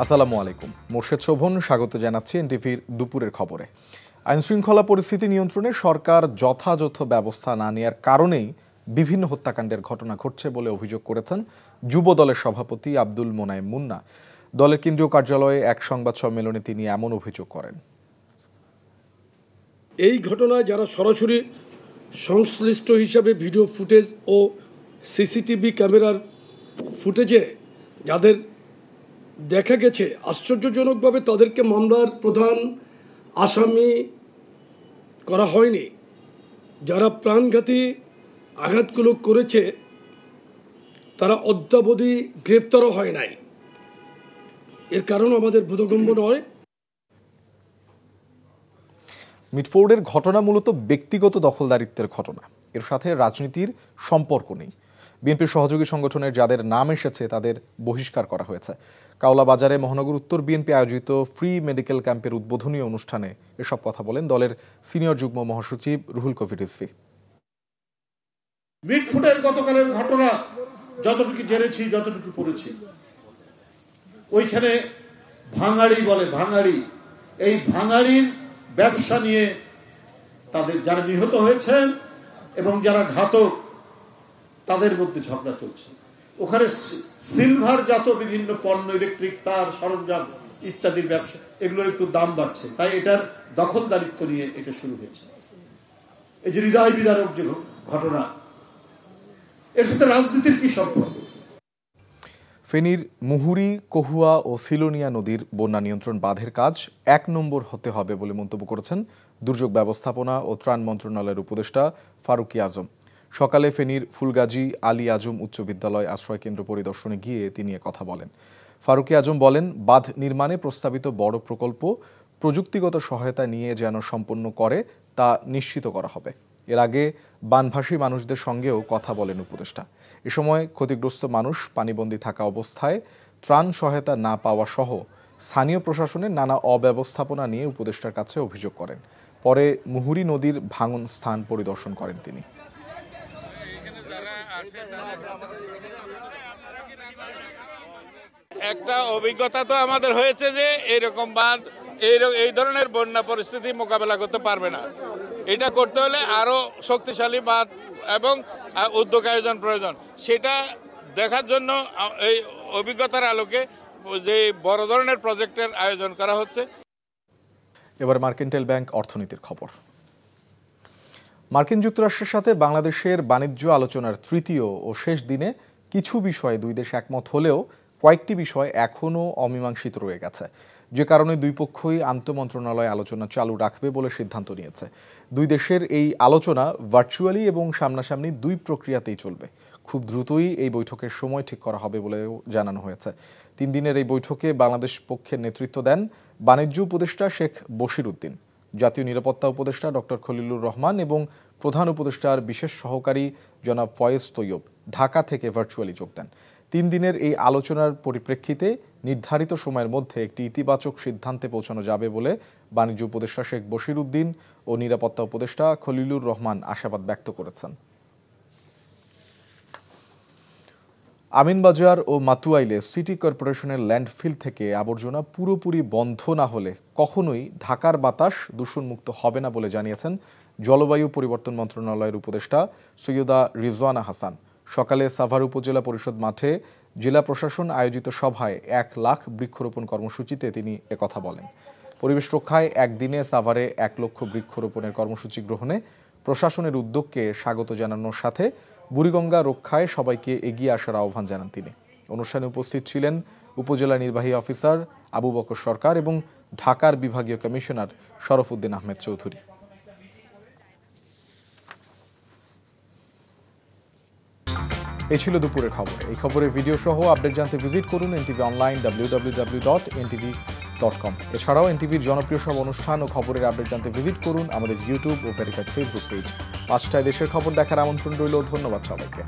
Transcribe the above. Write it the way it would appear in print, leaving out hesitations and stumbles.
আসসালামু আলাইকুম। মোর্শেদ শোভন স্বাগত জানাচ্ছি এনটিভির দুপুরের খবরে। আইনশৃঙ্খলা পরিস্থিতি নিয়ন্ত্রণে সরকার যথাযথ ব্যবস্থা না নেওয়ার কারণেই বিভিন্ন হত্যাকাণ্ডের ঘটনা ঘটছে বলে অভিযোগ করেছেন যুব দলের সভাপতি আব্দুল মোনায়েম মুন্না। দলের কেন্দ্রীয় কার্যালয়ে এক সংবাদ সম্মেলনে তিনি এমন অভিযোগ করেন। এই ঘটনায় যারা সরাসরি সংশ্লিষ্ট হিসাবে ভিডিও ফুটেজ ও সিসিটিভি ক্যামেরার ফুটেজে যাদের দেখা গেছে, আশ্চর্যজনকভাবে তাদেরকে মামলার প্রধান আসামি করা হয়নি। যারা প্রাণঘাতী আঘাতগুলো করেছে তারা অদ্যাবধি গ্রেপ্তারও হয় নাই। এর কারণ আমাদের বোধগম্য নয়। মিটফোর্ডের ঘটনা মূলত ব্যক্তিগত দখলদারিত্বের ঘটনা, এর সাথে রাজনীতির সম্পর্ক নেই। বিএনপির সহযোগী সংগঠনের যাদের নাম এসেছে তাদের বহিষ্কার করা হয়েছে। কাওলা বাজারে মহানগর উত্তর বিএনপি আয়োজিত ফ্রি মেডিকেল ক্যাম্পের উদ্বোধনী অনুষ্ঠানে এসব কথা বলেন দলের সিনিয়র যুগ্ম মহাসচিব রুহুল কবির রিজভী। মিটফোর্ডের গতকালের ঘটনা যতটুকু জেনেছি, যতটুকু পড়েছি, ওইখানে ভাঙাড়ি বলে, ভাঙাড়ি, এই ভাঙাড়ির ব্যবসা নিয়ে তাদের যারা নিহত হয়েছেন এবং যারা ঘাতক তাদের মধ্যে ঝগড়া চলছে। ওখানে সিলভার জাত বিভিন্ন পণ্য, ইলেকট্রিক তার, সরঞ্জাম ইত্যাদির ব্যবসা, এগুলোর একটু দাম বাড়ছে, তাই এটার দখলদারিত্ব নিয়ে এটা শুরু হয়েছে। এই যে হৃদয় বিদারক যে ঘটনা, এর সাথে রাজনীতির কি সম্পর্ক? ফেনীর মুহুরী, কহুয়া ও সিলোনিয়া নদীর বন্যা নিয়ন্ত্রণ বাঁধের কাজ ১ নম্বর হতে হবে বলে মন্তব্য করেছেন দুর্যোগ ব্যবস্থাপনা ও ত্রাণ মন্ত্রণালয়ের উপদেষ্টা ফারুকী আজম। সকালে ফেনীর ফুলগাজী আলী আজম উচ্চ বিদ্যালয় আশ্রয় কেন্দ্র পরিদর্শনে গিয়ে তিনি কথা বলেন। ফারুকী আজম বলেন, বাঁধ নির্মাণে প্রস্তাবিত বড় প্রকল্প প্রযুক্তিগত সহায়তা নিয়ে যেন সম্পন্ন করে তা নিশ্চিত করা হবে। এর আগে বানভাসী মানুষদের সঙ্গেও কথা বলেন উপদেষ্টা। এ সময় ক্ষতিগ্রস্ত মানুষ পানিবন্দী থাকা অবস্থায় ত্রাণ সহায়তা না পাওয়া সহ স্থানীয় প্রশাসনের নানা অব্যবস্থাপনা নিয়ে উপদেষ্টার কাছে অভিযোগ করেন। পরে মুহুরী নদীর ভাঙন স্থান পরিদর্শন করেন তিনি। একটা অভিজ্ঞতা তো আমাদের হয়েছে যে এরকম বাঁধ এই ধরনের বন্যা পরিস্থিতি মোকাবেলা করতে পারবে না। এটা করতে হলে আরো শক্তিশালী বাঁধ এবং উদ্যোগ আয়োজন প্রয়োজন। সেটা দেখার জন্য এই অভিজ্ঞতার আলোকে যে বড় ধরনের প্রজেক্টের আয়োজন করা হচ্ছে। এবার মার্কেন্টাইল ব্যাংক অর্থনীতির খবর। মার্কিন যুক্তরাষ্ট্রের সাথে বাংলাদেশের বাণিজ্য আলোচনার তৃতীয় ও শেষ দিনে কিছু বিষয়ে দুই দেশ একমত হলেও কয়েকটি বিষয় এখনও অমীমাংসিত রয়ে গেছে, যে কারণে দুই পক্ষই আন্তঃমন্ত্রণালয় আলোচনা চালু রাখবে বলে সিদ্ধান্ত নিয়েছে। দুই দেশের এই আলোচনা ভার্চুয়ালি এবং সামনাসামনি দুই প্রক্রিয়াতেই চলবে। খুব দ্রুতই এই বৈঠকের সময় ঠিক করা হবে বলেও জানানো হয়েছে। 3 দিনের এই বৈঠকে বাংলাদেশ পক্ষের নেতৃত্ব দেন বাণিজ্য উপদেষ্টা শেখ বশির উদ্দিন, জাতীয় নিরাপত্তা উপদেষ্টা ডক্টর খলিলুর রহমান এবং প্রধান উপদেষ্টার বিশেষ সহকারী জনাব ফয়েজ তৈয়ব ঢাকা থেকে ভার্চুয়ালি যোগ দেন। 3 দিনের এই আলোচনার পরিপ্রেক্ষিতে নির্ধারিত সময়ের মধ্যে একটি ইতিবাচক সিদ্ধান্তে পৌঁছানো যাবে বলে বাণিজ্য উপদেষ্টা শেখ বশির উদ্দিন ও নিরাপত্তা উপদেষ্টা খলিলুর রহমান আশাবাদ ব্যক্ত করেছেন। আমিনবাজার ও মাতুয়াইলে সিটি কর্পোরেশনের ল্যান্ডফিল থেকে আবর্জনা পুরোপুরি বন্ধ না হলে কখনোই ঢাকার বাতাস দূষণমুক্ত হবে না বলে জানিয়েছেন জলবায়ু পরিবর্তন মন্ত্রণালয়ের উপদেষ্টা সৈয়দা রিজওয়ানা হাসান। সকালে সাভার উপজেলা পরিষদ মাঠে জেলা প্রশাসন আয়োজিত সভায় 1 লাখ বৃক্ষরোপণ কর্মসূচিতে তিনি একথা বলেন। পরিবেশ রক্ষায় একদিনে সাভারে 1 লক্ষ বৃক্ষরোপণের কর্মসূচি গ্রহণে প্রশাসনের উদ্যোগকে স্বাগত জানানোর সাথে বুড়িগঙ্গা রক্ষায় সবাইকে এগিয়ে আসার আহ্বান জানান তিনি। অনুষ্ঠানে উপস্থিত ছিলেন উপজেলা নির্বাহী অফিসার আবু বকর সরকার এবং ঢাকার বিভাগীয় কমিশনার শরফউদ্দিন আহমেদ চৌধুরী। এই ছিল দুপুরের খবর। এই খবরের ভিডিও সহ আপডেট জানতে ভিজিট করুন এনটিভি অনলাইন www.ntv.com। এছাড়াও এনটিভির জনপ্রিয় সব অনুষ্ঠান ও খবরের আপডেট জানতে ভিজিট করুন আমাদের ইউটিউব ও ভেরিফাইড ফেসবুক পেজ। 5টায় দেশের খবর দেখার আমন্ত্রণ রইল। ধন্যবাদ সবাইকে।